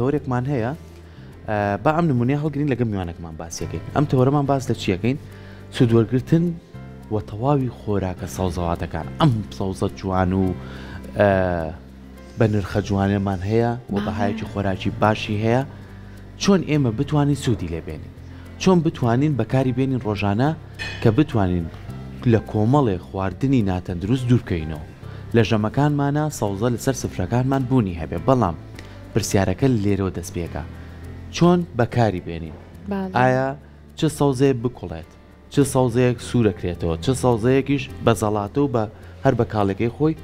گەورێکمان هەیە با ئەم نمونەیە هەڵگرین لەگەڵ میوانەکەمان باسیەکەین. ئەم تەوەرەمان باس لە چیەکەین؟ سوودوەرگرتن و تەواوی خۆراکە سەوزەواتەکان. ئەم سەوزە جوان و بە نرخە جوانێمان هەیە و بەهایەکی خۆراکی باشی هەیە، چۆن ئێمە بتوانین سوودی لێبێنین، چۆن بتوانین بەکاری بێنین ڕۆژانە کە بتوانین لە کۆمەڵێ خواردنی ناتەندروست دوور بکەینەوە. لە ژەمەکانمانە سەوزە لەسەر سفرەکانمان بوونی هەبێ، بەڵام پرسیارەکە لێرەوە دەست پێکە چۆن بەکاری بێنین. ئایا چ سەوزەیە بکوڵێت، چ سەوزەیەک سوورەکرێتەوە، چ سەوزەیەکیش بەزەڵاتە و بە هەر بە کاڵەکەی خۆی،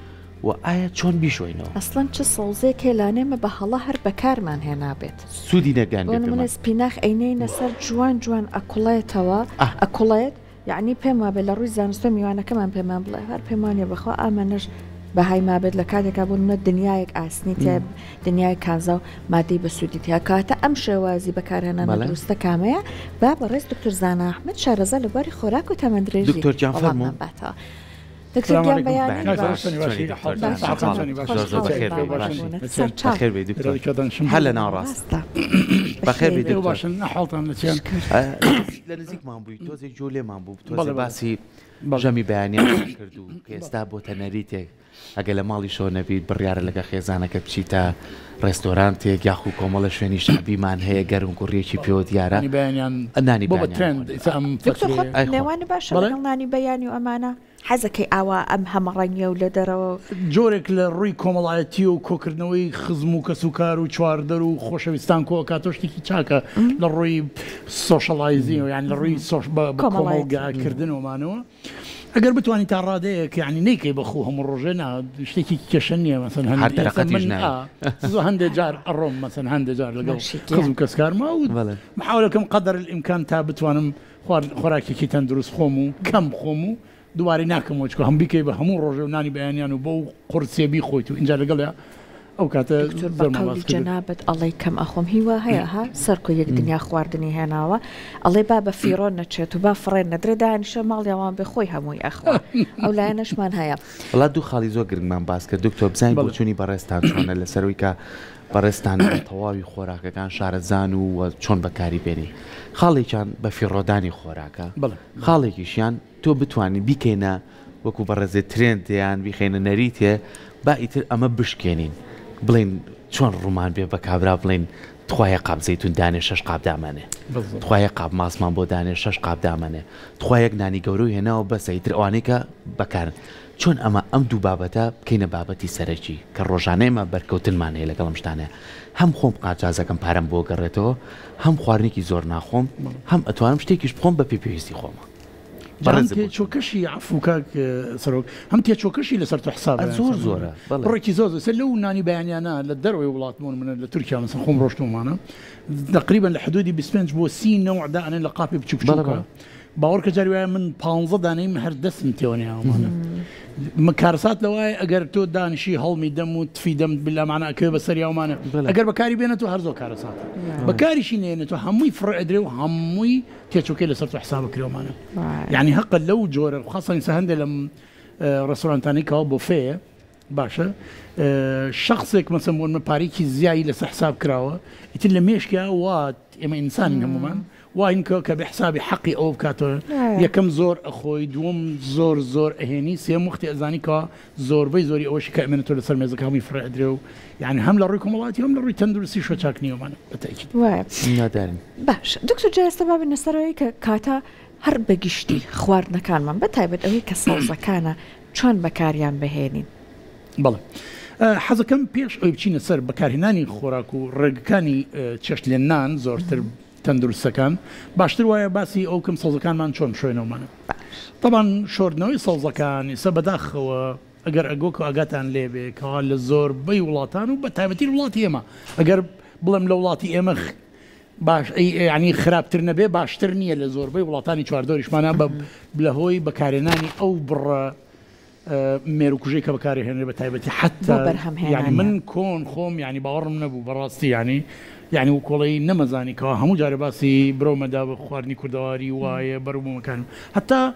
و ئایا چۆن بیشۆینەوە. ئەسڵەن چ سەوزەیە کێلانێمە بە هەڵا هەر بەکارمان هێنابێت، سوودی نەگەان منە سپیناخ عینەی نەسەر جوان جوان ئەکوڵێتەوە ئەکوڵێت، یعنی پێم وابێت لە ڕووی زانستۆ میوانەکەمان پێمان بڵێ هەر پێمانێ بخوا ئامانەش بەهای مابێت لە کاتێکا بوون منە دنیایەک ئاسنی تێ دنیای کانزا و مادەی بە سوودی تیا کاتە ئەم شێوازی بەکارهێنانە دروستە کامەیە با بەڕێز دکتۆر زانا ئەحمەد شارەزا لەبواری خۆراک و تەمەندرێژی دکتۆر گیان فەرموو. دکتۆر گیان بەیانی هەل لە ناڕاستە بەخێر بێت باشن نەحاڵتان لە چیان لە نزیکمان بووی تۆزێک جۆ لێمان بوو تۆزە باسی ژەمی بەیانیان کرد و کە ئێستا بۆتە نەریتێک ئەگە لە ماڵی شۆ نەبیت بڕیارە لەگە خێزانەکە بچیتە ڕێستۆرانتێک یاخ و کۆمەڵە شوێنی شعبیمان هەیە گەرم کوڕیەکی پێوە دیارە نانی نێوانی باشە نانی بەیانی و ئەمانە حەزەکەی ئاوا ئەم هەمەڕەنگە و لە دەرەوە جۆرێک لە ڕووی کۆمەڵایەتی و کۆکردنەوەی خزم و کەسوکار و چواردەر و خۆشەویستان کۆکە تۆشتێکی چاکە لە ڕووی سۆشەڵایزی و یان لە ڕووی کۆمەڵگاکردن ومانەوە. ئەگەر بتوانانی تا ڕادەیەک یعنی نەیکەی بەخۆ هەموو ڕۆژێ شتێکی کێشە نییە مەسەن هەندێک جار ئەڕۆم مەسەن هەندێک جار لەگەڵ خزم کەسکارما و محاولەکەم قەدەر الئیمکان تا بتوانم خۆراکێکی تەندروست خۆم و کەم خۆم و دوواری ناکەمەوە چکە هەم بیکەی بە هەموو ڕۆژێ و نانی بەیانیان و بۆ قورسێبی خۆیت و اینجا لەگەڵ ئەو کاتە جەنابەت ئەڵێ کەم ئەخۆم هیوا هەیە ها سەرکۆ یەک دنیا خواردنی هێناوە ئەڵێ با بە فیرۆن نەچێت و با فڕێن نەدرێ دانیشە ماڵیاوان بێ خۆی هەمووی ئەخوا ئەو لایەنەشمان هەیە. وڵات دوو خاڵی زۆر گرنگمان باس کرد دکتۆر بزانین بۆ چوونی بەڕێستان چۆنە لەسەرەوەی کە بەڕێستان تەواوی خۆراکەکان شارەزان و چۆن بەکاری بێنی. خاڵێکیان بە فیڕۆدانی خۆراکە، خاڵێکیشیان تۆ بتوانین بیکەینە وەکو بەڕێزێت ترێندیان بیخێنە نەریتێ با ئیتر ئەمە بشکێنین بڵین چۆن ڕوومان بێ بە کابرا بڵین تخوایە قابزەیتون دانێ 6 قاب دامانێ، تخوایە قاب ماسمان بۆ دانێ 6 قاب دامانێ، تخوایەک نانی گەورەی هێناوە بەسە ئیتر ئەوانەی کە بەکارن. چۆن ئەمە ئەم دوو بابەتە بکەینە بابەتی سەرەکی کە ڕۆژانەیەمە بەرکەوتنمان هەیە لەگەڵم شتانە، هەم خۆم قاچازەکەم پارەم بۆ گەڕێتەوە، هەم خواردنێکی زۆر ناخۆم، هەم ئەتوانم شتێکیش بخۆم بە پێویستی خۆمە. چۆکەشی عفوکاک سەرۆک هەم تێچۆکەشی لەسەر تو حساب زۆر زۆرە ڕێکی زۆر سەر لەو نانی بەیانیانە لە دەروی وڵاتمون منە لە تورکیا مەسەن خۆم ڕۆشتومانە تقریبا لە حدودی 25 بۆ 30 نەوع دانێن لە قاپی بچووکە باوەڕ کە جاری وایە من 15 دانەیم هەر دەستم تێوەنیاوانە کارسات لەوایە ئەگەر تۆ دانیشی هەڵمی دەم و تفی دەم بلامانەکە بە سەریاومانە ئەگەر بەکاری بێنێت و هەرزۆ کارەسات بەکاریشی نێنێت و هەمووی فڕئدرێ و هەمووی تێچۆکەی لەسەر تو حساب بکرێومانە. یعنی هەقە لەو جۆرە خاصەن هەندێک لەم ڕێستۆرانتانی کەەوە بۆ فەیە باشە شخصێک مەسەن بۆ پارێکی زیایی لەسەر حساب کراوە ئیتر لە مێشکیا وات ئێمە ئینسانی هەمومان واینکە کە بە حسابی حەقی ئەو بکاتەوە یەکەم زۆر ئەخۆی دووەم زۆر زۆر ئەهێنی سێم وختی ئەزانی کە زۆربەی زۆری ئەوەشی کە ئەمێنێتەوە لەسەر مێزەکە هەمووی فڕئدرێ و یعنی هەم لە ڕووی کۆمەڵاتی هەم لە ڕووی تەندروستی شۆ چاکنیەوەمانە بەتاکید نادارین. باش دکتۆر جایستە بابێنە سەرەوەی کە کاتە هەر بەگشتی خواردنەکانمان بەتایبەت ئەوەی کە سەوزەکانە چۆن بەکاریان بهێنین. بەڵێ حەزەکەم پێش ئەوی بچینە سەر بەکارهێنانی خۆراک و ڕێگەکانی چێشت لێنان زۆرتر تەندروستەکان باشتر وایە باسی ئەو کەم سەوزەکانمان چۆن شوێنەوەمانە. طبعاً شۆردنەوەی سەوزەکانی سە بەداخەوە ئەگەر ئەگۆ کە ئاگاتان لێبێ کەوا لە زۆربەی وڵاتان و بە تایبەتی وڵاتی ئێمە ئەگەر بڵێم لە وڵاتی ئێمە باش ینی خراپتر نەبێ باشتر نییە لە زۆربەی وڵاتانی چواردۆریشمانە بلەهۆی بەکارهێنانی ئەو بڕە مێروکوژەی کە بەکاری هێنێ بە تایبەتی حتا ینی من کۆن خۆم ینی باوەڕم نەبوو بەڕاستی ینی و کۆڵی نەمەزانی کەەوە هەموو جارە باسی برۆمەدا بە خواردنی کوردەواری وایە بەروبوومەکانم حتا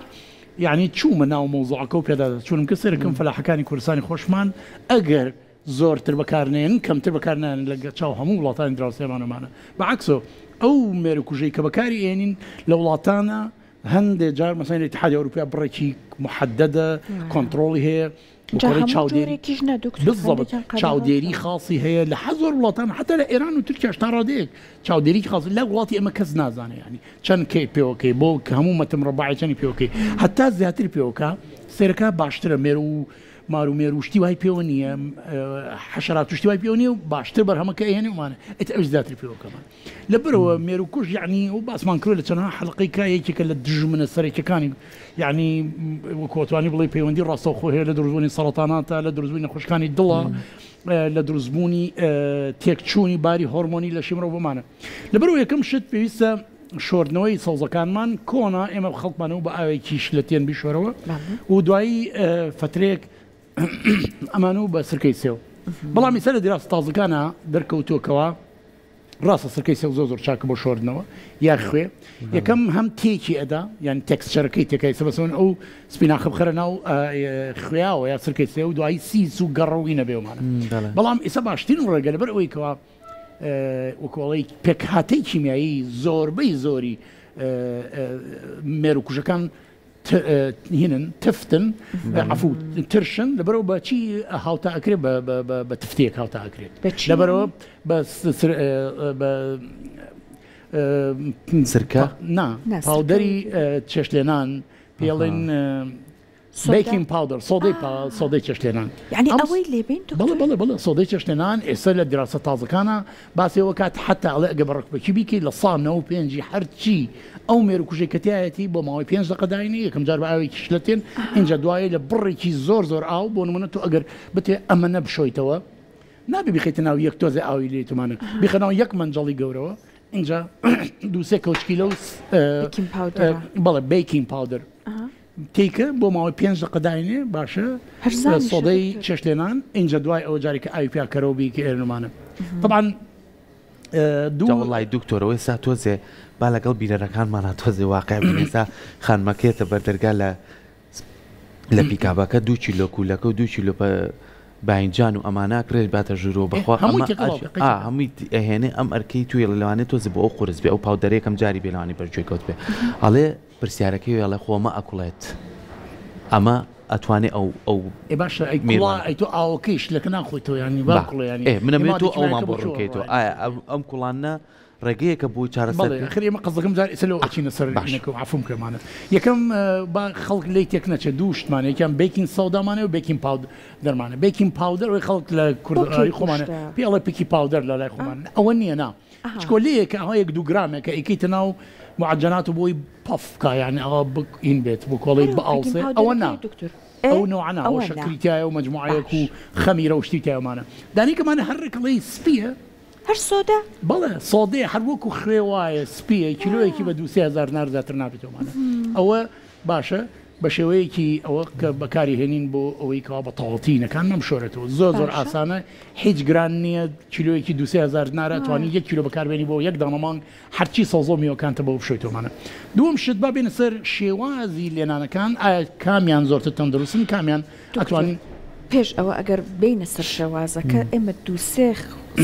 ینی چوومە ناو مۆزوعەکە و پێدا چونم کە سەرکەم فەلاحەکانی کوردستانی خۆشمان ئەگەر زۆرتر بەکارنێن کەمتر بەکارنیان لە چاو هەموو وڵاتانی دراوسێمانەمانە بەعکسۆ ئەو مێروکوژەی کە بەکاری ئێنین لە وڵاتانە هەندێک جار مەسەڵەن ئیتحادیە ئەوروپیا بڕێکی محددە کۆنتڕۆڵی هەیە چاودێری خاصی هەیە لە زۆر وڵاتان حتا لە ئێران و تورکیاش تا ڕادەیەک چاودێری خاصی لە وڵاتی ئەمە کەس نازانێ ینی چەند کەی پێوەکەی بۆ کە هەموو مەتمڕەباعی چەندی پێوەکەی هەتا زیاتر پێوەکە سێرەکە باشترە مێر و مارومێر وشتی وای پێوە نییە حەشرات توشتی وای پێوە نیە و باشتر بەرهەمەکە ئێنێمانە ئەت ئەوش زیاتر پێوەکەمان لەبەرەوە مێروکوژ یعنی و باسمان کرد لە چەندها حەڵقەی یەکێکە لە دژمنە سەرێکەکانی یعنی کۆتوانی بڵێ پەیوەندی ڕاستەوخۆ هەیە لە دروستبوونی سەرەتاناتە لە دروستبوونی نەخۆشەکانی دڵە لە دروستبوونی تێکچوونی باری هۆرمۆنی لە شیمرۆ بمانە لەبەرەوە یەکەم شت پێویستە شۆردنەوەی سەوزەکانمان کۆنا ئێمە خەڵکمانەوە بە ئاوێکیش لە تێن بیشۆرەوە و دوایی فترێک ئەمان و بە سرکەی سێو بەڵام ئێستا لە دراوسە تازەکانە دەرکەوتووەکەوە ڕاستە سرکەی سێو زۆر چاکە بۆ شۆردنەوە یا خوێ یەکەم هەم تێکی ئەدا یان تێکسچەرەکەی تێکای سەبەسەوەن ئەو سپیناخە بخەرە ناو خوێیاوە یا سرکەی سێو دوایی سیس و گەڕەوی نەبێومانە بەڵام ئێستا باشترین ڕێگە لەبەر ئەوەی کەوە وەکوڵی پێکهاتەی کیمیایی زۆربەی زۆری مێروکوژەکان هینن تفتن عفو ترشن لەبەرەوە بە چی هاوتا ئەکرێت بە تفتێک هاوتا ئەکرێت لەبەرەوە سرکە نا پاودەری چێشتێنان پێڵێن بیکینگ پاودر سۆدەی چێشتێنان یعنی ئەوەی لێبین بڵێ سۆدەی چێشتێنان ئێستا لە دراسە تازەکانە باسیەوە کات حتا ئەڵێ ئەگە بەڕکبەکی بیکەی لە ساڵ 95 هەرچی ئەو مێروکوژەی کەتیایەتی بۆ ماوەی 5 دقە داینی یەکەم جار بە ئاوێکی شلەتێن اینجا دوایە لە بڕێکی زۆر ئاو بۆ نمونە تۆ ئەگەر بتێ ئەمە نەبشۆیتەوە نابێ بخیتە ناو یەک تۆزێ ئاوی لێتمانە بیخەناو یەک منجەڵی گەورەوە اینجا دووسێ کەوچکی لەو بەڵێ بیکینگ پاودر تیکە بۆ ماوەی 5 دقە داینێ باشە سۆدەی چێشتێنان اینجا دوای ئەوە جارێکە ئاوی پیاکەرەوە بیکە ئێرنمانە طبعاً وڵی دکتۆرەوەی سا تۆزێ با لەگەڵ بیرەرەکانمانە تۆزێ واقع بنێسا خانمەکێتە بەردەرگا لە پیکابەکە 2 کیلۆ کولەکە و 2 کیلۆ باینجان و ئەماناکرێت باتە ژورۆ بەخوا هەمووی ئەهێنێ ئەم ئەرکەی توی لەوانێت تۆزی بۆ ئەو قورس بێ ئەو پاودەرێکم جاری بێلوانی بەرجێ کەوت بێ هەڵێ پرسیارەکەی وێڵە خۆمە ئەکوڵێت ئەمە ئەتوانێت ئەو باشە ئەی تۆ ئاوەکەیش لەکە ناخۆیتەوە ینی باڵێ منەمێت تۆ ئەومان بۆ ڕووکەیتەوە ئایا ئەم کوڵانە ڕێگەیەکە بۆی چارەسەر خەریمە قەزەکەم جار ئێستا ئەچینە سەر عفوم کەمانە یەکەم با خەڵک لی تێک نەچێت دووشتمانە یەکیان بیکینگ سەودامانە و بیکینگ پاودر دەرمانە بیکینگ پاودر وی خەڵک لە کوردی خۆمانە پێڵە پیکی پاودر لە لای خۆمان ئەوە نییە نا چکۆلەیەکە ئەوە 2 گرامێکە ئیکەیتە ناو معجنات و بۆی پەفکە یعنی ئەوە این بێت بۆ کۆڵی بەئاڵسێ ئەوە نا ئەو نوعانە ئەوە شەکریتایە و مەجموعەیەک و خەمیرە و شتی تایەمانە دانیکەمانە هەرڕێکڵی سپیە هەر سۆدا بەڵێ سۆدەیە هەر وەکو خوێ وایە سپیە کیلۆیەکی بە 2,000 نارزاتر نابێتەوەمانە ئەوە باشە بە شێوەیەکی ئەوە کە بەکاری هێنین بۆ ئەوەی کەوا بە تەواڵتینەکان نەمشۆرێتەوە زۆر ئاسانە هیچ گران نییە کیلۆیەکی 2,000 نارە توانی 1 کیلۆ بەکاربێنی بۆ یەک دانەمان هەرچی سەوزۆ میوەکانتە بە بشۆیتەوەمانە دووەم شت با بێنە سەر شێوازی لێنانەکان ئایا کامیان زۆرتر تەندروستن کامیان ئەتوانین پێش ئەوە ئەگەر بینە سەر شێوازەکە ئێمە دووسێخ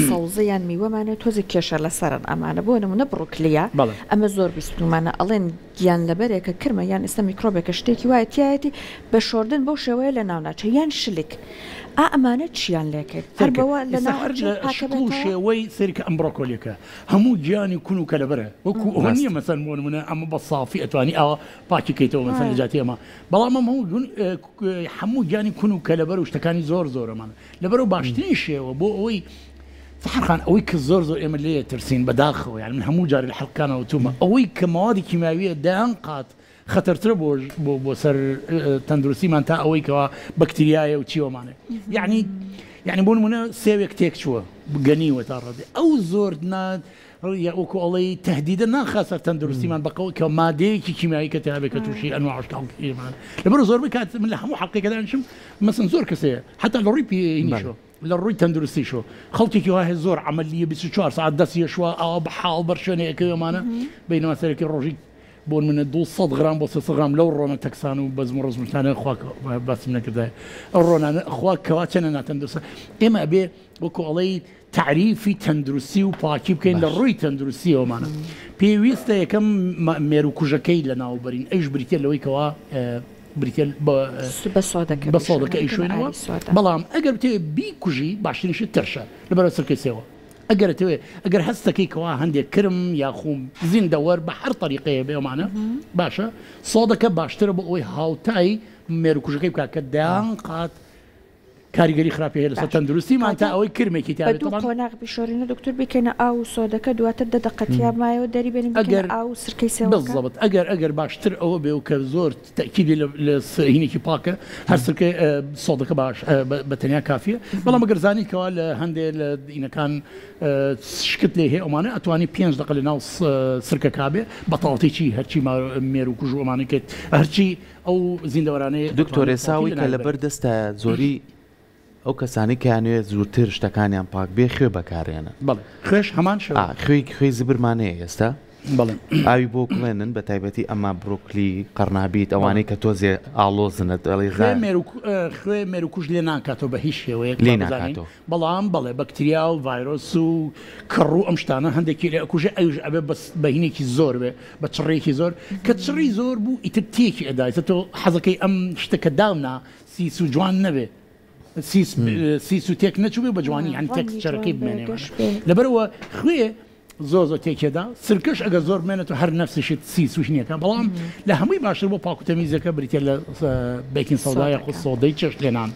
سەوزەیان میوەمانێت تۆزی کێشە لەسەرن ئەمانە بۆ نمونە بڕوکلیە ئەمە زۆر بیستمانە ئەڵێن گیان لەبەرێکە کرمە یان ئێستا میکرۆبێکە شتێکی وایە تایەتی بە شۆردن بۆ شێوەیە لە ناوناچە یان شلک ئەمانە چیان لێکرد هەربەوە لە شێوەی سەرکە ئەم بڕۆکۆلیەکە هەموو گیانی کون و کەلەبەرە وەکو ئەوە مەسەن بۆ نمونە ئەمە بە سافی ئەتوانی ئەوە پاکیکەیتەوە مەسەن لەجاتی ئەمە بەڵام هەموو گیانی کون و کەلەبەر و شتەکانی زۆرمانە لەبەرەوە باشترین شێوە بۆ ئەوەی فحرخان ئەوەی کە زۆر ئێمە لێ ترسین بەداخەوە یان من هەموو جارێ لە حەڵقانەوە تومە ئەوەی کە ماوەدی کیماویە دایان قات خەتەرترە بۆ سەر تەندروستیمان تا ئەوەی کەوا بەکتریایە و چیوەمانە یعنی بۆ نمونە سێوێک تێک چووە بگەنیوە تا ڕادێ ئەو زۆر وەکو ئەڵەی تهدیدە ناخاسەر تەندروستیمان بەقەوە کە مادەیەکی کیمیایی کە تابێت کە تووشی ئەنواعشتاڵمان لەبەرە زۆربەی کات من لە هەموو حەڵقێکەدانشم مەسن زۆر کەسەیە حتا لە ڕووی پێنیشۆ لە ڕووی تەندروستیشۆ خەڵکێکی وایە زۆر عملیە 24 ساعت دەستیە شووە ئەوە بە حاڵ بەر شوێنەیەکەوێمانە بینەوە سەرەکی ڕۆژی بۆن منە 200 غرام بۆ 300 غرام لەو ڕۆنە تەکسان و بەزم و ڕزمتانە خوا باسم نەکردای ئەو ڕۆنانە خوا کەوا چەنە ناتەندروستە ئێمە ئەبێ وەکو ئەڵەی تعریفی تەندروستی و پاکی بکەین لە ڕووی تەندروستیەوەمانە پێویستە یەکەم مێروکوژەکەی لە ناوبەرین ئەیش بریتە لەوەی کەوا بریتێ بە سۆدەکە ئەی شوێنەوە بەڵام ئەگەر بتێ بیکوژی باشترینشت تەرشە لەبەرە سەرکەی سێوە ئەگەر هەستەکەی کەوا هەندێک کرم یاخوم زیندەوەر بە هەر طریقەیە بێمانە باشە سۆدەکە باشترە بۆ ئەوەی هاوتای مێروکوژەکەی بکات کە دایان قات کاریگەری خراپی هەیە لەسەر تەندروستیمان تا ئەوەی کرمێکی تا قۆناغ بشۆرینە دکتۆر بکەینە ئاو و سۆدەکە دواتر دەقەتیا مایەوە دەری بێنین ئەگەر ئاو سرکەی سێوە بالضبط ئەگەر باشتر ئەوە بێ و کە زۆر تەکیدی لە هینێکی پاکە هەر سرکەی سۆدەکە باش بە تەنیا کافیە بەڵام ئەگەر زانیتەوە لە هەندێک لە دینەکان شکت لێ هەیە ئەوانە ئەتوانی 5 دقە لە ناو سرکە کابێ بەتاڵتێکی هەرچی مێروکوژ و ئەمانە کرد هەرچی ئەو زیندەوەرانەیە دکتۆرێ ساوی کە لەبەر دەستە زۆری ئەو کەسانی کەیانوێت زووتر شتەکانیان پاک بێ خوێ بەکارێنە خوێش هەمان خوێی زبرمانەیە ئێستا ئاوی بۆ کڵێنن بە تایبەتی ئەمە بڕۆکلی قەرنابیت ئەوانەی کە تۆزێ ئاڵۆزنت خوێ مێروکوژ لێ ناکاتەوە بە هیچ شێوەیە لێ ناکاتەوە بەڵام بەڵێ بەکتریا و ڤایرۆس و کڕ و ئەم شتانە هەندێکی لێ ئەکوژە ئەوش ئەبێ بە هینێکی زۆر بێ بە چڕێکی زۆر کە چڕی زۆر بوو ئیتر تێکی ئەدایە تۆ حەزەکەی ئەم شتەکە داونا سیس و جوان نەبێ سیس و تێک نەچوو بە جوانی هەن تێک چەرەکەی بمێنێ لەبەرەوە خوێ زۆر تێکێدا سرکەش ئەگەر زۆر بمێنێت و هەر نەفسشت سیس وش نییەکە بەڵام لە هەمووی باشتر بۆ پاک و تەمیزەکە بریتە لە بیکین سەودایە خۆ سۆدەی چێشت لێنان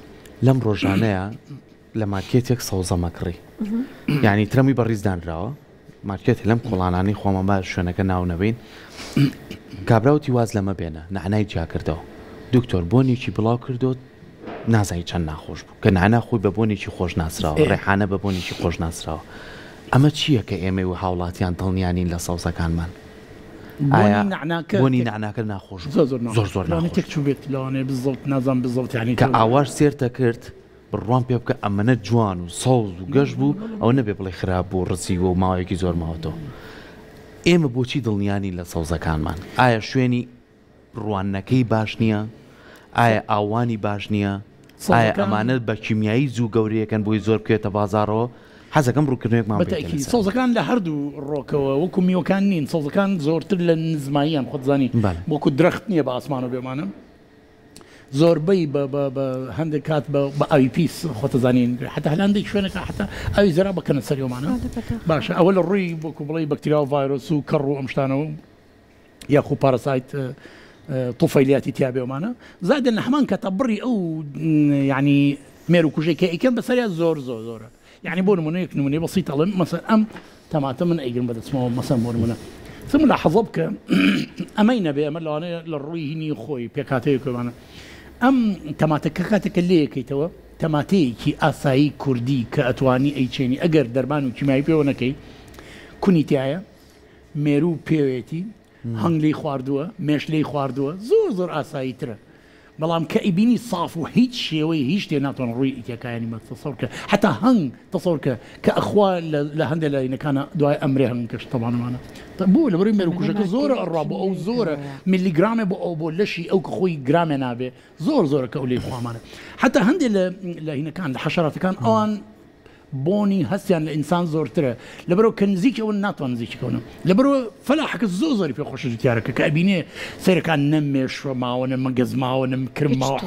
لەم ڕۆژانەیە لە مارکێتێک سەوزە مەکڕی یعنی ترەمی بەڕیزدانراوە مارکێت لەم کۆڵانانی خۆمان باش شوێنەکە ناو نەبین کابراوتی واز لەمە بێنە نعنای جیا کردەوە دکتۆر بۆنێکی بڵاو کردوت نازایی چەند ناخۆش بوو کە نعنا خۆی بە بۆنێکی خۆش ناسراوە ڕێحانە بە بۆنێکی خۆش ناسراوە ئەمە چییە کە ئێمە و هاوڵاتیان دڵنیانین لە سەوزەکانمان بۆنی نعناکە ناخۆش زۆر تێک چوو بێت لەوانێ بزڵت نازان بزڵت یعنی کە ئاواش سێرتە کرد بڕوان پێ بکە ئەمەنە جوان و سەوز و گەشت بوو ئەو نەبێ بڵێ خراپ بوو ڕزیوە و ماوەیەکی زۆر ماوەتەوە ئێمە بۆچی دڵنیانی لە سەوزەکانمان ئایا شوێنی ڕوانەکەی باش نییە ئایا ئاوانی باش نییە ئایا ئەمانە بە کیمیایی زوو گەورەیەکەن بۆی زۆر بکوێتە بازارەوە حەزەکەم ڕووکردنێکمان سەوزەکان لە هەردوو ڕۆکەوە وەکو میوەکان نین سەوزەکان زۆرتر لە نزماییان خۆتزانی وەکو درەخت نییە بە ئاسمان و بێمانە زۆربەی بە هەندێک کات بە ئاوی پیس خۆتەزانین حتا هەلاندێک شوێنەکە حتا ئاوی زەرا بکەنە سەریۆمانە باشە ئەوە لە ڕووی وەکو بڵی بەکتریا و ڤایرۆس و کەڕ و ئەم شتانەوە یاخو پاراسایت طفیلیاتی تیابێومانە زادە لە هەمان کاتە بڕی ئەو یعنی مێروکوژێکی ئەیکەن بەسەریا زۆرە يعني بون منيك نموني بسيطة مثلا تماتا من أيجن بدأ اسمه مثلا بون منا ثم لاحظبك أمينا بأمر لو أنا للروي هني خوي بيكاتي كمان تماتا كاتك اللي كيتوا تماتي كي أساي كردي كأتواني أي شيء أجر دربان وكيماي بيونا كي كوني تاعي ميرو بيوتي هنگلي خواردوا مشلي خواردوا زور أساي ترى بەڵام کە ئیبینی صاف و هیچ شێوەی هیچ شتێ ناتوان ڕووی ئیتەکانی مەتەسەڕکە حتا هەنگ تەسەڕکە کە ئەخوا لە هەندێک لە ئینەکانە دوای ئەمرێ هەنگ کەش تەوانمانە بوو لەبەروی مێروکوژەکە زۆرە ئەڕوا بۆ ئەو زۆرە میلیگرامێ بۆ ئەو بۆ لەشی ئەو کە خۆی گرامێ نابێ زۆرە کە ئەو لێ خوامانە حتا هەندێک لە هینەکان لە حەشەراتەکان ئەوان بۆنی هەستیان لە ئینسان زۆرترە لەبەرەوە کە نزیکەوە ناتوان نزیکەکەونە لەبەرەوە فەلاحەکە زۆری پێ خۆشە دیارەکە کە ئەبینێ سەیرەکان نەمێشوە ماوە نە مەگەزماوە نە کرماوە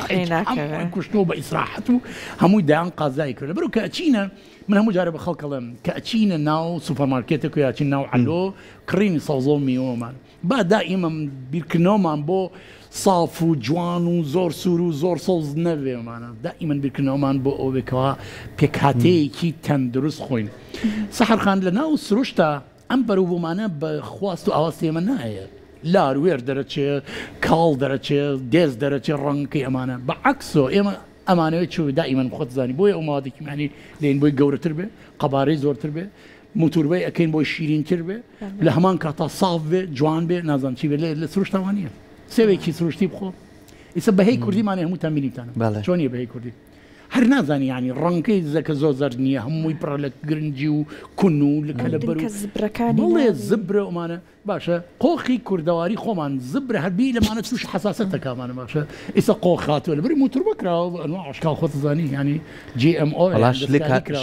کوشتەوە بە ئیسراحەت و هەمووی دایان قازای کرد لەبەرەوە کە ئەچینە من هەموو جارە بە خەڵکەڵێم کە ئەچینە ناو سوپەرمارکێتێک و یاچین ناو عەلۆ کڕینی سەوزە و میوەمان با دائیمە بیرکردنەوەمان بۆ صاف و جوان و زۆر سوور و زۆر سەوز نەبێمانە دائیمەن بیرکردنەوەمان بۆ ئەو بێکەوە پێکهاتەیەکی تەندروست خۆین سەحەرخان لە ناو سروشتە ئەم بەروبوومانە بە خواست و ئاواز ئێمە نایە لاروێر دەرەچێ کاڵ دەرەچێ دێز دەرەچێ ڕەنگەکەی ئەمانە بەعەکسۆ ئێمە ئەمانەوەی چوو دائیمەن خۆت زانی بۆیە ئەو ماوەدێکی معنی لێن بۆی گەورەتر بێ قەبارەی زۆرتر بێ موتوربەی ئەکەین بۆی شیرینتر بێ لە هەمان کاتا ساف بێ جوان بێ نازانم چی بێ لە سروشتەوانیە سێوێکی سروشتی بخۆ ئیسە بەهەی کوردیمانێ هەموو تەمبینیتانە چۆنیە بەهەی کوردی هەر نازانی ینی ڕەنگەی زەکە زۆر زەر نییە هەمووی پڕ لە گرنگی و کون و لە کەلەبەر بڵێ زبرە ئەمانە باشە قۆخی کوردەواری خۆمان زبرە هەربی لەمانە توش حساسەتەکەمانە باشە ئیسا قۆخ هاتووە لەبەری موتور بکراوە ئەنواع عشقال خۆت زانی ینی GMO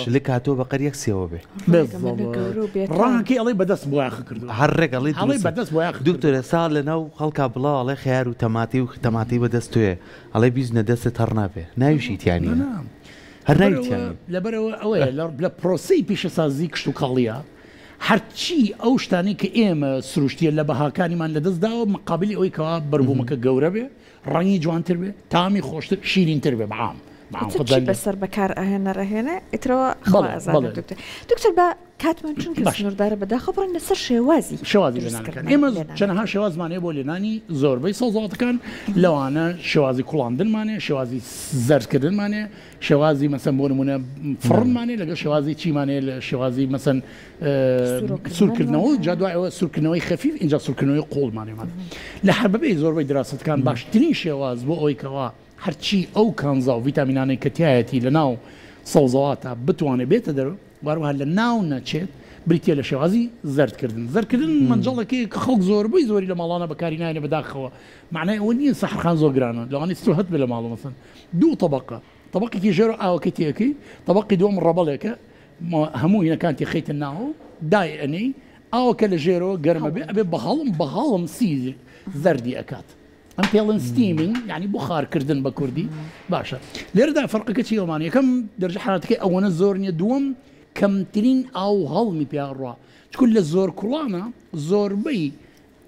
شلێک هاتووە بەقەر یەک سێوە بێ ڕەنگەکەی ئەڵێ بەدەست بۆ یاخ کردو هەر ڕێگەڵی بەدەست بۆ یاخ دکتۆرە ساڵ لەناو خەڵکا بڵا ئەڵێ خیار و تەماتی و تەماتی بەدەست توێ ئەڵێ بیزنە دەستت هەر نابێ ناویشیتیانی هەر ناویتیانی لەبەرەوە ئەوەیە لە پرۆسی پیشەسازی کشت و کاڵیە هەرچی ئەو شتانی کە ئێمە سروشتیە لە بەهاکانیمان لەدەستداوە مقابلی ئەوەی کەوا بەربوومەکە گەورە بێ ڕەنگی جوانتر بێ تامی خۆشتر شیرینتر بێ بەعام بەسەر بەکار ئەهێنە ئیترەوە دکتۆر بە کاتمان چونکە سنووردارە بەداخە بڕن لەسەر شێوازی ئێمە چەنەها شێوازمانەیە بۆ لێنانی زۆربەی سەوزاتەکان لەوانە شێوازی کوڵاندنمانێ شێوازی زەرکردنمانێ شێوازی مەسەن بۆ نمونە فڕنمانێ لەگەڵ شێوازی چیمانێ لە شێوازی مەسەن سوورکردنەوە جادوایەوە سوورکردنەوەی خەفیف اینجا سوورکردنەوەی قوڵمانێمان لە هەربەبەی زۆربەی دراستەکان باشترین شێواز بۆ ئەوەی کەوا هەرچی ئەو کانزا و ڤیتامینانەی کە تایەتی لە ناو سەوزەواتە بتوانێت بێتە دەرەوە واروها لە ناو نەچێت بریتە لە شێوازی زەردکردن منجەڵێکی کە خەڵک زۆربەی زۆری لە ماڵانە بەکاری نایێنە بەداخەوە معنای ئەوە نییە سەحرخان زۆر گرانە لەوانی ستوهەت بێ لە ماڵە مەسەن دوو طبقە طبقێکی ژێرە ئاوەکەی تێەکەی طبقی دووەم ڕەبەڵێکە هەموو هینەکان خەیتە ناو دای ئەنەی ئاوەکە لە ژێرەوە گەرمە بێ ئەبێ بەهاڵم سی زەردی ئەکات ئەم پێڵن ستیمینگ ینی بخارکردن بە کوردی باشە لێرەدا فەرقەکە چی ئەومان یەکەم دەرجە حرارەتەکەی ئەوەنە زۆر نییە دووەم کەمترین ئاو هەڵمی پیاڕوا چکول لە زۆر کوڵانە زۆربەی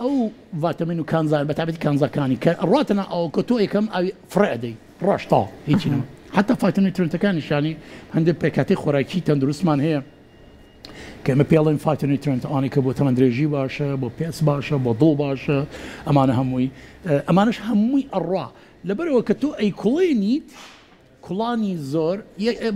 ئەو ڤاتەمین و کانزار بەتابەتی کانزەکانی کە ڕاتەنە ئەوکە تۆ یەکەم ئاوی فڕێدەی ڕاشتا هیچی نەوە حتا فایتۆنیوترنتەکانیشانی هەندێک پێکاتی خۆراکی تەندروستمان هەیە کەمە پێڵێن فایتۆنیوترنت ئانی کە بۆ تەمەندرێژی باشە بۆ پێس باشە بۆ دڵ باشە ئەمانە هەمووی ئەمانش هەمووی ئەڕوا لەبەرەوە کە تۆ ئەی کوڵێنیت کوڵانی زۆر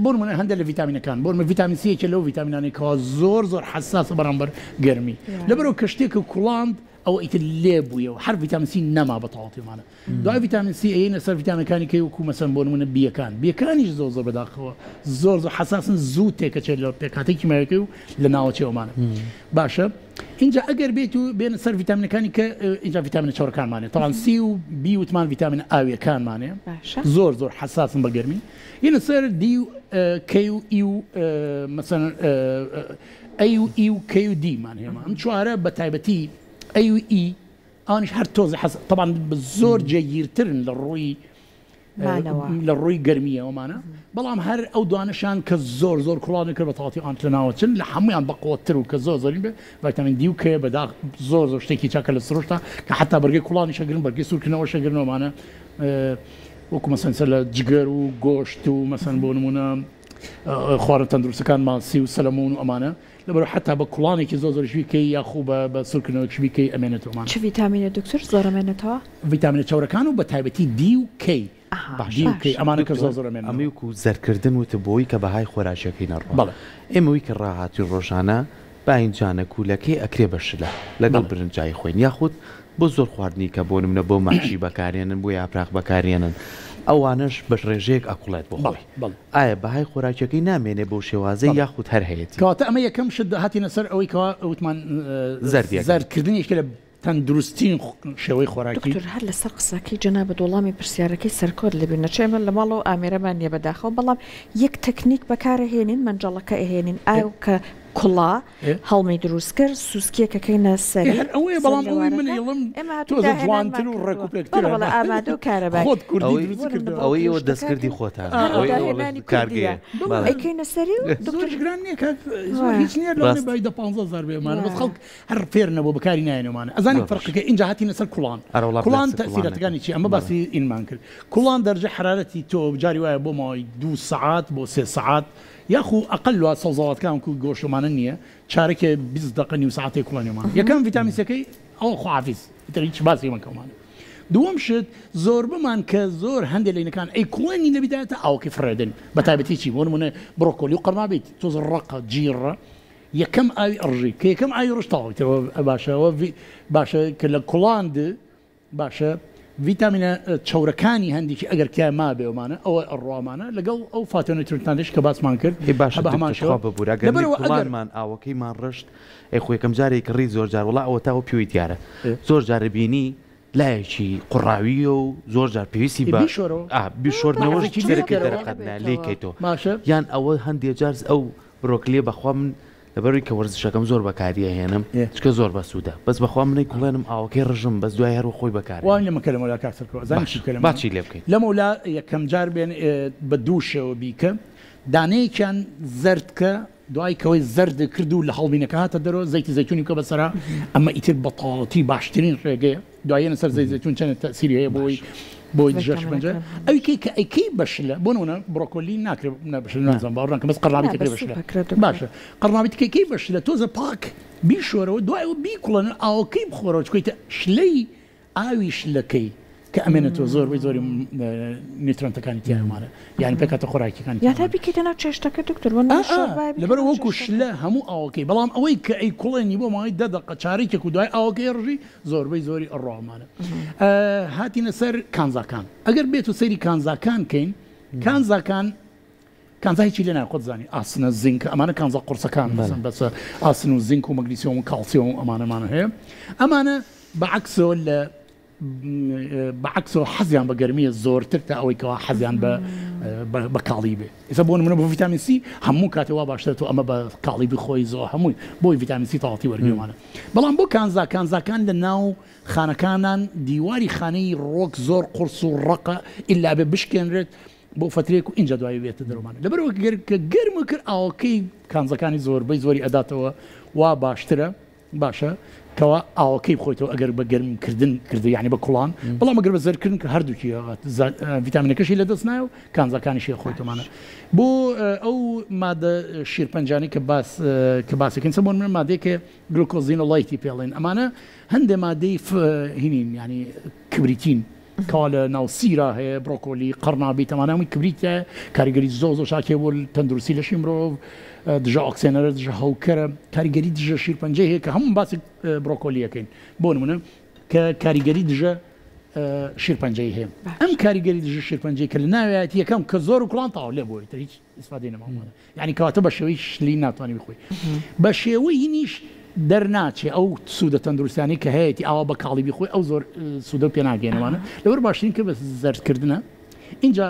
بۆ منە هەندێک لە ڤیتامینەکان بۆ من ڤیتامین سیەکە لەو ڤیتامینانێکەوە زۆر حساسە بەرامبەر گەرمی لەبەرەوە کە شتێک کوڵاند ئەو ئیتر لێ بوویەوە هەر ڤیتامین سی نەما بە تەواوەتیمانە دوای ڤیتامین سی ئەیەنە سەر ڤیتامینەکانی کە وەکو مەسەن بۆ نمونە بیەکانیش زۆر بەداخەوە زۆر حساسن زوو تێکەچێت لە پێکاتێکی ماوەکەی و لە ناوەچێوەمانە باشە اینجا ئەگەر بێت و بێنە سەر ڤیتامینەکانی کە اینجا ڤیتامینە چاوەکانمانێ تەڵان سی و بی وتمان ڤیتامینە ئاویەکانمانێ زۆر حساسن بە گەرمی یەنە سەر دی و کەی و ئی و مەسەن ئەی و ئی و کەی و دیمان هێما ئەم چوارە بە تایبەتی ئەی و ئی ئەوانیش هەر تۆزی حەسە طبعاً زۆر جێگیرترن لە ڕووی گەرمیەوەمانە بەڵام هەر ئەو دوانشان کە زۆر کوڵانی کرد بە تەواوەتی ئەوان لە ناوەچن لە هەمویان بەقوتر و کە زۆرین بێ ڤایتامین دی و کێ بەداخ زۆر شتێکی چاکە لە سروشتا کە حتا بەرگەی کوڵانی شەگرن بەرگەی سوورکردنەوە شەگرنەوەمانە وەکو مەسەن سەر لە جگەر و گۆشت و مەسەن بۆ نمونە خوارە تەندروستەکان ماسی و سەلەمون و ئەمانە لەبەرەوە حتا بە کوڵانێکی زۆر شویکەی یاخوو بە سوورکردنەوەی شویکەی ئەمێنێتەوەمان چ ڤیتامینە دکتۆر زۆر ئەمێنێتەوە ڤیتامینە چاوەکان و بە تایبەتی دی و کەی ئەمانە کە زۆر ئەمەی وکو زەرکردن وتە بۆی کە بەهای خۆراکیەکەی نەڕوا ئێمەوەی کە ڕاهاتی ڕۆژانە باینجانە کوولەکەی ئەکرێ بەشلە لەگەڵ برنجای خۆین یاخود بۆ زۆر خواردنی کە بۆ نمونە بۆ ماچی بەکارێنن بۆ یاپراق بەکارێنن ئەوانش بە ڕێژەیەک ئەقوڵێت بۆ ئایا بەهای خۆراکیەکەی نامێنێ بۆ شێوازەی یاخود هەر هەیەی کەواتە ئەمە یەکەم شت هاتینە سەر ئەوەی کەوا وتمان زەرکردنیشکە لە تەندروستین شێوەی خۆراکی هەر لەسەر قسەکەی جەناب دۆڵامی پرسیارەکەی سەرکۆت لەبیر نەچێمە لە ماڵەوە ئامێرەمان نیە بەداخەوە بەڵام یەک تەکنیک بەکارەهێنین منجەڵەکە ئەهێنین ئاو کە کوڵا هەڵمی دروست کرد سوسکیەکەکەینە سەری ئەوەیە بەڵام ئەوەی منڵم تۆ جوانتر و ڕێکوپێکتر ئامادە و کارەبای ئەوەیەوە دەستکردی خۆتان کارگەیە ئەیکەینە سەری و دکتۆرگران نییە هیچ نییە لە بای 15,000 بێمانە بەس خەڵک هەر فێرنەبوو بەکاری نایێنەوەمانە ئەزانی فەرقەکە اینجا هاتینە سەر کوڵان تەسیرەتەکانی چی ئەمە باسی ئینمان کرد کوڵان دەرجە حرارەتی تۆ جاری وایە بۆ ماوەی 2 سعات بۆ 3 سعات یاخو ئەقل وات سەوزەواتکان و گۆشتمانە نییە چارێکە 20 دقیقە نیو ساعتێک کوڵانیمان یەکەم ڤیتامین سیەکەی ئەوە خواحافیز هیچ باسی مەکەمانە دووەم شت زۆر بمان کە زۆر هەندێک لەینەکان ئەی کوڵێنی لەبیدایەتە ئاوکی فرێدن بە تایبەتی چی بۆ نمونە بڕۆکۆلی و قەرمابیت تۆز ڕقە جیڕە یەکەم ئاوی ئەڕژی کە یەکەم ئاوی ڕشتاوەیتەوە باشەوە باشە کە لە کوڵاند باشە ڤیتامینە چاورەکانی هەندێکی ئەگەر کیا ما بێمانە ئەوە ئەڕوامانە لەگەڵ ئەو فاتۆنیترتانش کە باسمان کرد باشە ببوورەگەرمان ئاوەکەیمان ڕشت خۆی یەکەم جارێک ڕی زۆر جار وڵا ئەوە تاوە پێوی دیارە زۆر جارە بینی لایەکی قوڕاویە و زۆر جار پێویستی بە بیشۆردنەوەشی دەرەکەتنا لێکەیتەوە یان ئەوە هەندێک جار ئەو بڕۆکلێ بەخوا من لەبەروی کە وەرزشەکەم زۆر بەکاریە هێنم چکە زۆر بەسوودە بەس بەخوا منەی کوڵێنم ئاوەکەی ڕژم بەس دوای هەروە خۆی بەکار وان لەمەکە لەمەلا کاکسەرکەوە باچی لێ بکەیت لەمەولا یەکەم جار بێن بە دووشەوە بیکە دانەیەکیان زەردکە دوای کەوەی زەرد کرد و لە هەڵبینەکە هاتە دەرەوە زەیتی زەیتونی بکە بەسەرا ئەمە ئیتر بەتاڵەتی باشترین ڕێگەیە دوایەنە سەر زەیت زەیتون چەندە تەسیری هەیە بۆی دژەش پەنجە ئەوی کە ئەیکەی بەشلە بۆ نمونە بڕۆکۆلی ناکرێت نەبەشل نازانم باوەڕان کە بەس قەرنابی تەکرێ بەشلە باشە قەرنابی تکەی بەشلە تۆزە پاک بیشۆرەوە دوایەوە بیکوڵەنە ئاوەکەی بخۆرەوە چکۆیتە شلەی ئاوی شلەکەی کە ئەمێنێتەوە زۆر زۆری نیترۆنتەکانی تیانمانە یعنی پێکاتە خۆراکیەکانی یا تا بیکەیتە ناو چێشتەکە دکتۆر لەبەر وەکو شلە هەموو ئاوەکەی بەڵام ئەوەی کە ئەی کوڵێنی بۆ ماوەی 10 دقیقە چارێکێک و دوای ئاوەکەی ڕژی زۆربەی زۆری ئەڕۆمانە هاتینە سەر کانزاکان ئەگەر بێت و سەیری کانزاکان کەین کانزایکی لێ ناخۆت زانی ئاسنە زینک ئەمانە کانزا قورسەکان بەس ئاسن و زینک و مەگنیسیۆم و کاڵسیۆم و ئەمانەمانە هەیە ئەمانە بەعکسەوە لە بەعکسەوە حەزیان بە گەرمیە زۆرتر تا ئەوەی کەوا حەزیان بە کاڵی بێ ئێستا بۆ نمونە بۆ ڤیتامین سی هەموو کاتێوا باشترێت و ئەمە بە کاڵی بخۆی زۆر هەمووی بۆی ڤیتامین سی تاڵاتی وەرگێمانە بەڵام بۆ کانزاکان لە ناو خانەکانان دیواری خانەی ڕۆک زۆر قورس و ڕقە ئللا بێ بشکێنرێت بۆ فترێک و اینجا دوای بێتە دەرمانە لەبەرەوە کە گەرمە کرد ئاوەکەی کانزەکانی زۆربەی زۆری ئەداتەوە وا باشترە باشە کەوا ئاوەکەی بخۆیتەوە ئەگەر بە گەرمکردن کرد یعنی بە کوڵان بەڵام ئەگەر بە زەرکردن کە هەردووکی ڤیتامینەکەشی لە دەست نایە و کانزەکانیشی خۆیتەمانە بۆ ئەو مادە شیرپەنجانی کە باسەکەن سەبوون من مادەیەکە گلوکۆزینۆلایتی پێڵێن ئەمانە هەندێک مادەی هینین ینی کبریتین کەوا لە ناو سیرا هەیە بڕۆکۆلی قەرنابی تەمانەوەی کبریتە کاریگەری زۆر شاکێ بۆ تەندروستی لەشی مرۆڤ دژە ئۆکسێنەرە دژە هەوکەرە کاریگەری دژە شیرپەنجە هەیە کە هەموو باسی بڕۆکۆلیەکەین بۆ نمونە کە کاریگەری دژە شیرپەنجەی هەیە ئەم کاریگەری دژە شیرپەنجەی کە لە ناوێت یەکەم کە زۆر و کوڵان تاو لێ بۆی هیچ ئیسفادەی نەماوانە یعنی کەواتە بە شێوەی شلی ناتوانانی بخۆی بە شێوەی نیش دەرناچێ ئەو سوودە تەندروستانی کە هەیەی ئاوا بە کاڵی بخۆی ئەو زۆر سوودە پێ ناگەێنەوەوانە لەوەر باشترین کە بە زەردکردنە اینجا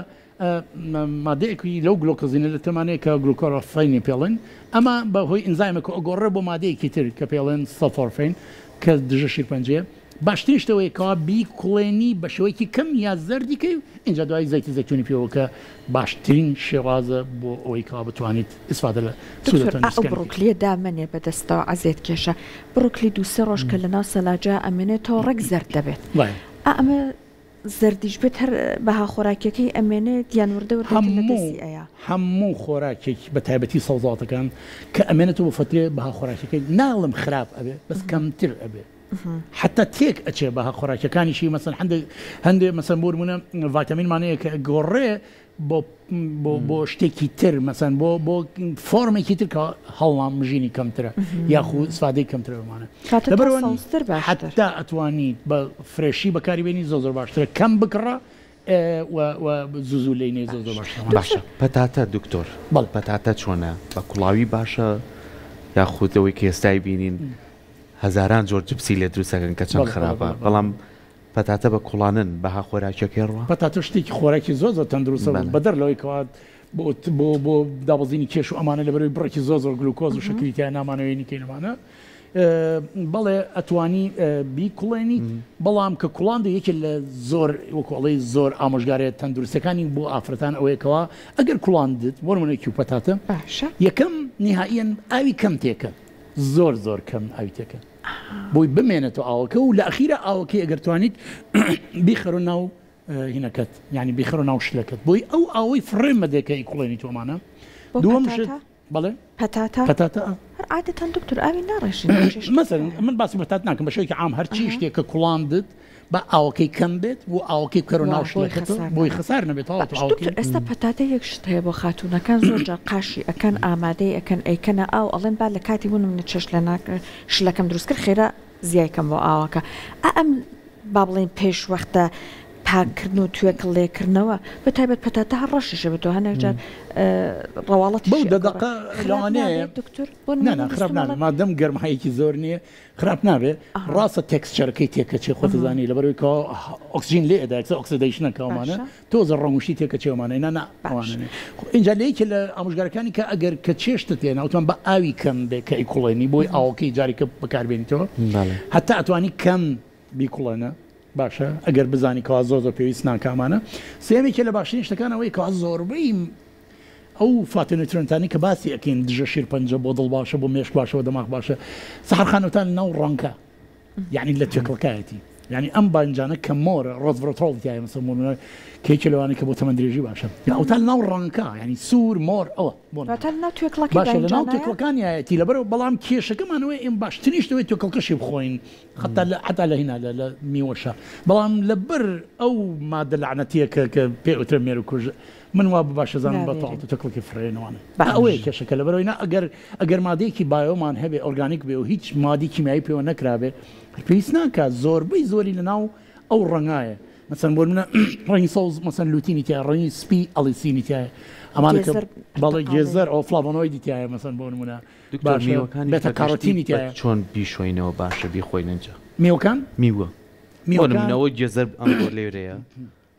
مادەیەکی لەو گلۆکۆزینە لە تەمانەیە کە گلوکۆرۆفەینی پێڵێن ئەمە بەهۆی ئینزایمێکە ئۆگۆڕە بۆ مادەیەکی تر کە پێڵێن سەفۆرفین کە دژە شیرپەنجەیە باشترینشتەوەی کەوا بیکوڵێنی بە شێوەیەکی کەم یا زەردیکەی اینجا دوای زەیتی زەیتونی پێوە کە باشترین شێوازە بۆ ئەوەی کەوا بتوانیت ئیسفادە لە ئەو بڕۆکلیە دامنێ بەدەستەوە عەزێت کێشە بڕۆکلی دووسێ ڕۆژ کە لە ناو سەلاجە ئەمێنێتەوە ڕێک زەرد دەبێت ئەمە زەردیش بێت هەر بەها خۆراکەکەی ئەمێنێت یان هەموو خۆراکێک بە تایبەتی سەوزاتەکان کە ئەمێنێتەوە بە فترێ بەها خۆراکەکەی ناڵم خراپ ئەبێ بەس کەمتر ئەبێ حتى تێک ئەچێ بەها خۆراکەکانیشی مەسەن هەندێک مەسەن بۆ نمونە ڤایتامینمانەیە کە گۆڕێ بۆ شتێکی تر مەسەن بۆ فۆرمێکی تر کە هەڵام مژینی کەمترە یاخود سفادەی کەمترە بمانە حتا ئەتوانیت بە فرێشی بەکاریبێنی زۆر باشترە کەم بکڕە زوو لێنێ زۆر باشە پەتاتە دکتۆر پەتاتە چۆنە بە کوڵاوی باشە یاخودەوەی کە ئێستای بینین هەزاران جۆر جپسی لێ دروستەکەن کە چەند خراپە بەڵام پەتاتە بە کوڵانن بەها خۆراکێکی ڕوە پەتاتە شتێکی خۆراکی زۆر تەندروستە بەدەر لەوەی کەوات بۆ دابەزینی کێش و ئەمانە لەبەرەوەی بڕێکی زۆر گلوکۆز و شەکریتیان نامانەوەی کەینەمانە بەڵێ ئەتوانی بیکوڵێنی بەڵام کە کوڵاند یەکێک لە زۆر وەکوڵی زۆر ئامۆژگارێت تەندروستەکانی بۆ ئافرەتان ئەوەیەکەوە ئەگەر کوڵاندت بۆ نمونەیەکی و پەتاتە یەکەم نهائیەن ئاوی کەم تێکە زۆر کەم ئاوی تێکە بۆی بمێنێتەوە ئاوەکە و لە ئەخیرە ئاوەکەی ئەگەر توانیت بیخەرە ناو هینەکەت یعنی بیخەرە ناو شلەکەت بۆی ئەو ئاوەی فڕێمەدەکەی کوڵێنی تۆمانە دووەم شت بەڵێ پەتاتە عادەتەن دکتۆر ئاوی ناڕێژین مەسەڵەن من باسی پەتات ناکەم بە شێوەیەکی عام هەرچی شتێک کە کوڵاندت بە ئاوەکەی کەم بێت و ئاوەکەی بکەرە ناو شلەکەتەوە بۆی خەسار نەبێتەوە ئێستا پەتاتە یەک شت هەیە بۆ خاتوونەکان زۆرجار قاشی ئەکەن ئامادەی ئەکەن ئەیکەنە ئاو ئەڵێن با لە کاتی بوون منە چێش لە شلەکەم دروست کرد خێرا زیایکەم بۆ ئاوەکە ئەم با بڵێن پێش وەختە پاکردن و توێکڵ لێکردنەوە بەتایبەت پەتاتە هەر ڕەشیشە بێتەوە هەندێک جار ڕەواڵەتی بەو دەدەقە لەوانەیە دکتۆر خراپ نابێت مادەم گەرمایەکی زۆر نییە خراپ نابێت ڕاستە تێکسچەرەکەی تێکەچێ خۆت زانی لەبەرەوەی کە ئۆکسجین لێ ئەدایکسە ئۆکسیدیشنەکەوانە تۆزە ڕەنگوشی تێکەچێوانە نەوانێ اینجا لەیەکێ لە ئامۆژگارەکانی کە ئەگەر کە چێشتت تێ ناوتوان بە ئاوی کەم بێ کە ئیکوڵێنی بۆی ئاوەکەی جارێکە بەکاربێنیتەوە هەتا ئەتوانی کەم بیکوڵێنە باشە ئەگەر بزانی کەوا زۆر پێویست ناکامانە سێمێکێ لە باشترین شتەکانەوەی کەوا زۆربەی ئەو فاتێنوترنتانی کە باسی ئەکەین دژە شیرپەنجە بۆ دڵ باشە بۆ مێشک باشەوە دەماغ باشە سەحرخانەوتان ناو ڕەنکە یعنی لە توێکڵکایەتی یعنی ئەم بانجانە کە مۆرە ڕۆزڤۆتۆڵتیایە مەسەڵ کێکی لەوانەیە کە بۆ تەمەندرێژی باشە ئەوتان ناو ڕەنکە ینی سوور مۆر ئەوە باشە لە ناو توێکڵەکانیایەتی لەبەرەوە بەڵام کێشەکەمانەوەی ئێم باشترینیشتەوەی توێکڵکەشی بخۆین حتا لە هینا لە میوەشە بەڵام لەبەر ئەو مادە لەعنەتیە کە پێوترە مێر و کوژ من وا باشە زانم بەتەڵ توێکڵکی فرێنەوەنە ئەوەیە کێشەکە لەبەرەوەی ئەگەر مادەیەکی بایۆمان هەبێ ئۆرگانیک بێ و هیچ مادی کیمیایی پێوە نەکرابێ پێویست ناکات زۆربەی زۆری لەناو ئەو ڕەنگایە مثلا بۆ منە ڕەنگی سەوز مثلا لوتینی تایە ڕەنگی سپی ئەڵیسینی تایە ئەمانەکە بەڵێ گێزەر ئەو فلاڤۆنۆیدی تایە مثلا بۆ نمونە بێتە کاڕۆتینی تایە چۆن بیشۆینەوە باشە بیخۆین اینجا میوەکان میوەنەوە گێزەر ئەم لێرەیە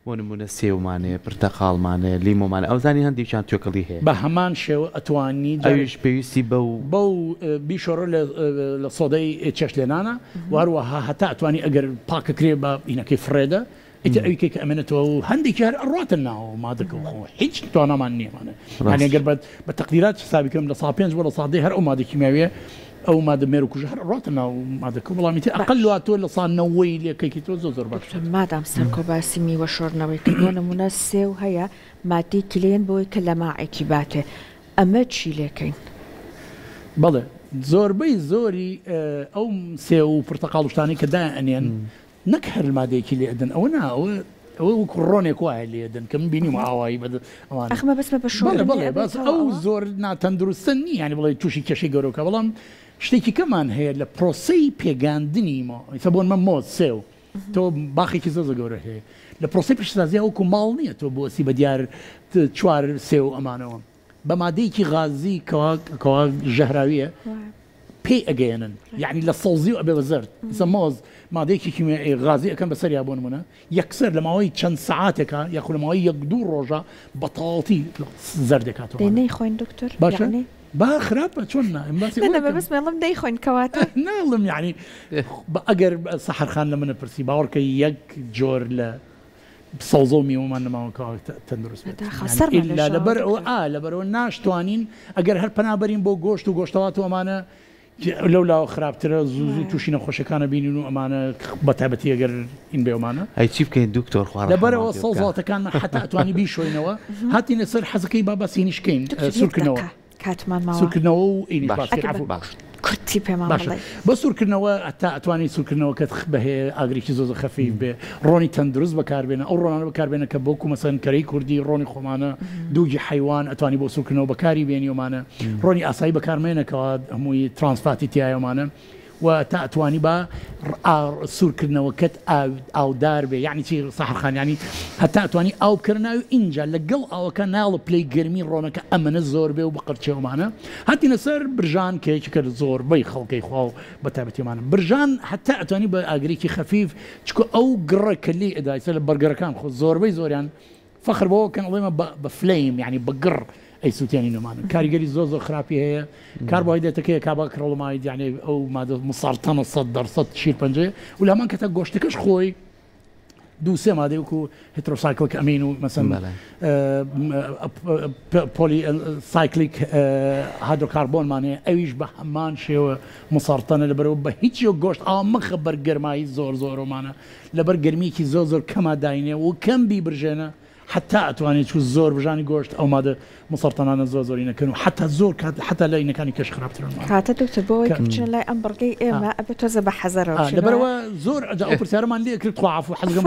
بۆ نمونە سێومانەیە پرتەقاڵمانەیە لیمۆمانە ئەوزانی هەندێکیان توێکڵی هەیە بە هەمان شێوە ئەتوانی ئەویش پێویستی بەو بیشۆڕە لە سۆدەی چێش لێنانە وهروەها هەتا ئەتوانی ئەگەر پاکەکرێ بە ئینەکەی فرێدە ئیتر ئەویکێک کە ئەمێنێتەوە و هەندێکی هەر ئەڕاتن ناوە مادەکە خۆ هیچ توانامان نییەمانە یعنی ئەگەر بە تەقدیرات حسابی کەم لە ساڵ 5 بۆ لە ساڵدەی هەر ئەو مادە کیمیاویە ئەو مادە مێر و کوژ هەر ڕاتە ناو مادەکە وەڵامی ئەقل واتۆ لە سانەوەی لێکێکی تۆ زۆر باش مادام سەرکۆ باسی میوە شۆڕنەوەی کردووە نمونە سێو هەیە مادەی کلێن بۆی کە لە ماعێکی باتێ ئەمە چی لێکەین بەڵێ زۆربەی زۆری ئەو سێ و پرتەقاڵشتانی کە دائەنێن نەک هەر مادەیەکی لێدن ئەوە ناوە ئەوە ڕۆنێک وایە لێدن کە من بینیم ئاوایی ئەخمە بەسمە بە شۆڕ بەس ئەو زۆر ناتەندروستن نی ینی بڵێ تووشی کێشی گەورەکە بەڵام شتێکی کەمان هەیە لە پرۆسەی پێگاندنی ئیسە بۆن مە مۆز سێو تۆ باخێکی زۆر گەورە هەیە لە پرۆسی پیشسازیە وەکو ماڵ نییە تۆ بۆسی بە دیار چوار سێو ئەمانەوە بە مادەیەکی غازی کەوا ژەهراویە پێی ئەگەیەنن یعنی لە سەوزی و ئەبێ بەزرد ئیسە مۆز مادەیەکی کیمیایی غازی ئەەکەن بەسەریا بۆ نمونە یەکسەر لە ماوەی چەند سەعاتێکە یاخو لە ماوەی یەک دوو ڕۆژە بەتەواوەتی زەردێکاتەوە نەیخۆین دکتۆر باشە با خراپە چۆن بەسمێڵم دەیخۆین کەواتە ناڵم یعنی ئەگەر سەحرخان لە منە پرسی باوەڕکە یەک جۆر لە سەوزە و میوەمان نەماوەکەوە تەندروست لەبەرەوە ناشتوانین ئەگەر هەر پەنابەرین بۆ گۆشت و گۆشتەوات و ئەمانە لەو لاوە خراپترە زوو تووشی نەخۆشەکانە بینین و ئەمانە بەتایبەتی ئەگەر این بێومانە ئەی چی بکەین دکتۆر خوارد لەبەرەوە سەوزاتەکان حتا ئەتوانی بیشۆینەوە هاتینە سەر حەزەکەی باباسینیشکەین سوورکردنەوە کاتمان سوورکردنەوە و ئینی باش کورتی پێمان بە سوورکردنەوە ئەتا ئەتوانی سوورکردنەوە کە بەهەیە ئاگرێکی زۆر خەفیف بێ ڕۆنی تەندروست بەکاربێنە ئەو ڕۆنانە بەکاربێنە کە بۆکو مەسەن کەرەی کوردی ڕۆنی خۆمانە دووگی حیوان ئەتوانی بۆ سوورکردنەوە بەکاری بێنیۆمانە ڕۆنی ئاسایی بەکارمێنەکەەوە هەمووی ترانسفاتی تایۆمانە و تا ئەتوانی بە سوورکردنەوەکەت ئاودار بێ یعنی چی سەحرخان ینی هەتا ئەتوانی ئاوکردناوی اینجا لەگەڵ ئەوەکە ناڵە پلەی گەرمی ڕۆنەکە ئەمەنە زۆر بێ و بەقەرچێومانە هاتینە سەر برژان کێکی کرد زۆربەی خەڵکەی خوا و بەتابەتیمانە برژان هەتا ئەتوانی بە ئاگرێکی خەفیف چکە ئەو گڕە کە لێ ئەدایسە لە بەرگەرەکان خۆ زۆربەی زۆریان فەخر بەوە کەن ئەڵێمە بە فلەیم یعنی بە گڕ ئەی سووتێنی نەمانە کاریگەری زۆر خراپی هەیە کاربۆهایدرێتەکەی کابا کڕۆڵمایت یعنی ئەو مادە مساڵتەنە 100% شیرپەنجێ و لەمان کەتە گۆشتەکەش خۆی دوو سێ مادەی وەکو هیترۆسایکل ئەمین و مەسەن پۆلی سایکلیک هایدرۆکاربۆنمانەیە ئەویش بە هەمان شێوە مساڵتەنە لەبەرەوە بە هیچ گۆشت ئامەخە بەرگەرمایی زۆرۆمانە لەبەر گەرمیکی زۆر کەما داینێ و کەم بیبرژێنە حتا ئەتوانێت چوو زۆر بژانی گۆشت ئەو مادە مسەڵتەنانە زۆری نەکەن و حتا زۆر حتا لە اینەکانی کەش خراپترن کاتە دکتۆر بۆەوەی بچن لای ئەم بڕگەی ئێمە ئەبێت تۆزە بە حەزەرەوە لەبەرەوە زۆر ئەو پرسیارەمان لێ کرد خواعاف و حەزگەم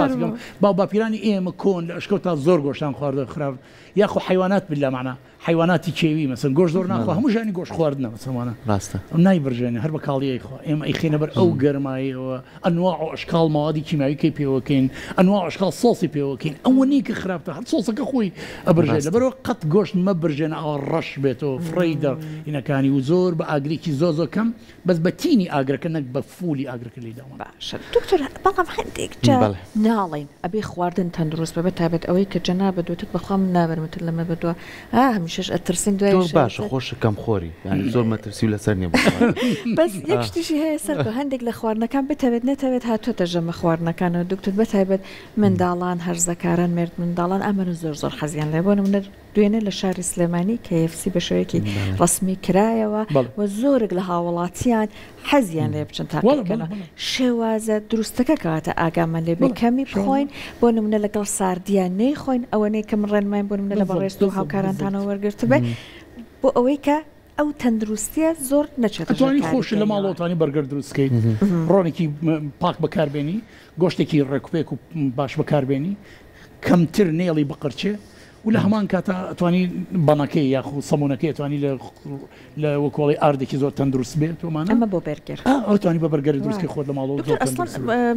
باو باپیرانی ئێمە کۆن لە ئەشکەوتا زۆر گۆشتان خواردە خراپ یاخو حیوانات بالله معنا حیواناتی کێوی مەسن گۆشت زۆر ناخوا هەموو ژانی گۆشت خواردنە مەسەمانە ڕاستە نایبرژێنێ هەر بە کاڵیەی خوا ئێمە ئەیخێنە بەر ئەو گەرمایەوە ئەنواع و ئەشکال ماوادی کیماویکەی پێوەکەین ئەنواع و ئەشکال سۆسی پێوەکەین ئەوە نیکە خراپتە هەر سۆسەکە خۆی ئەبرژێت لەبەرەوە قەت گۆشت مەبرژێنە ئەوە ڕەش بێتەوە فڕی دەڕینەکانی و زۆر بە ئاگرێکی زۆ کەم بەس بە تینی ئاگرەکە نەک بە فولی ئاگرەکە لی داوە باشە دکتۆر بەڵام هەندێک جا ناڵین ئەبێ خواردن تەندروست بە بەتابێت ئەوەی کە جەنا بەدوێتت بەخوام نابەرمتر لەمە بەدووە هەمیشەش ئەترسین دوای باشە خۆش کەم خۆری زۆر مەترسی و لەسەر نیە بەس یەک شتیشی هەیە سەر هەندێک لە خواردنەکان بتەوێت نەتەوێت هاتوۆتە ژەمە خواردنەکانەوە دکتۆر بەتایبەت منداڵان هەرزەکاران مرد منداڵان ئەمەە زۆر حەزیان لێ بۆ نمونە دوێنێ لە شاری سلێمانی KFC بە شێوەیەکی ڕسمی کرایەوە و زۆرێک لە هاوڵاتیان حەزیان لێ بچن تاکەنەوە شێوازە دروستەکە کەواتە ئاگامان لێبێ کەمی بخۆین بۆ نمونە لەگەڵ ساردیان نەیخۆین ئەوەنەی کەم ڕێنماین بۆ نمونە لە بەڕێست و هاوکارانتانەوە وەرگرت بێ بۆ ئەوەی کە ئەو تەندروستیە زۆر نەچێت توانی خۆش لە ماڵەوەتانی بەرگەر دروستکەیت ڕۆنێکی پاک بەکاربێنی گۆشتێکی ڕێکوپێک و باش بەکاربێنی کەمتر نێڵی بقرچێ و لە هەمان کاتە ئەتوانی بەنەکەی یاخو سەمونونەکەی توانی لە وەکۆڵی ئاردێکی زۆر تەندروست بێت ومانە ئەمە بۆ بەرگەر ئەوتوانی بە بەرگەری دروستکە خۆت لە ماڵەوە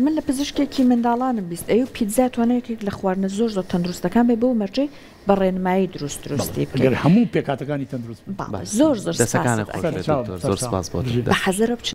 من لە پزیشکێکی منداڵانم بیست ئەو پیتزا توانەیەکێک لە خواردنە زۆر تەندروستەکان بێ بۆ مەرجەی بە ڕێنمایی درستی بکەن هەموو پێکاتەکانی تەندروست زۆر سپاس بۆ بە حەزەرە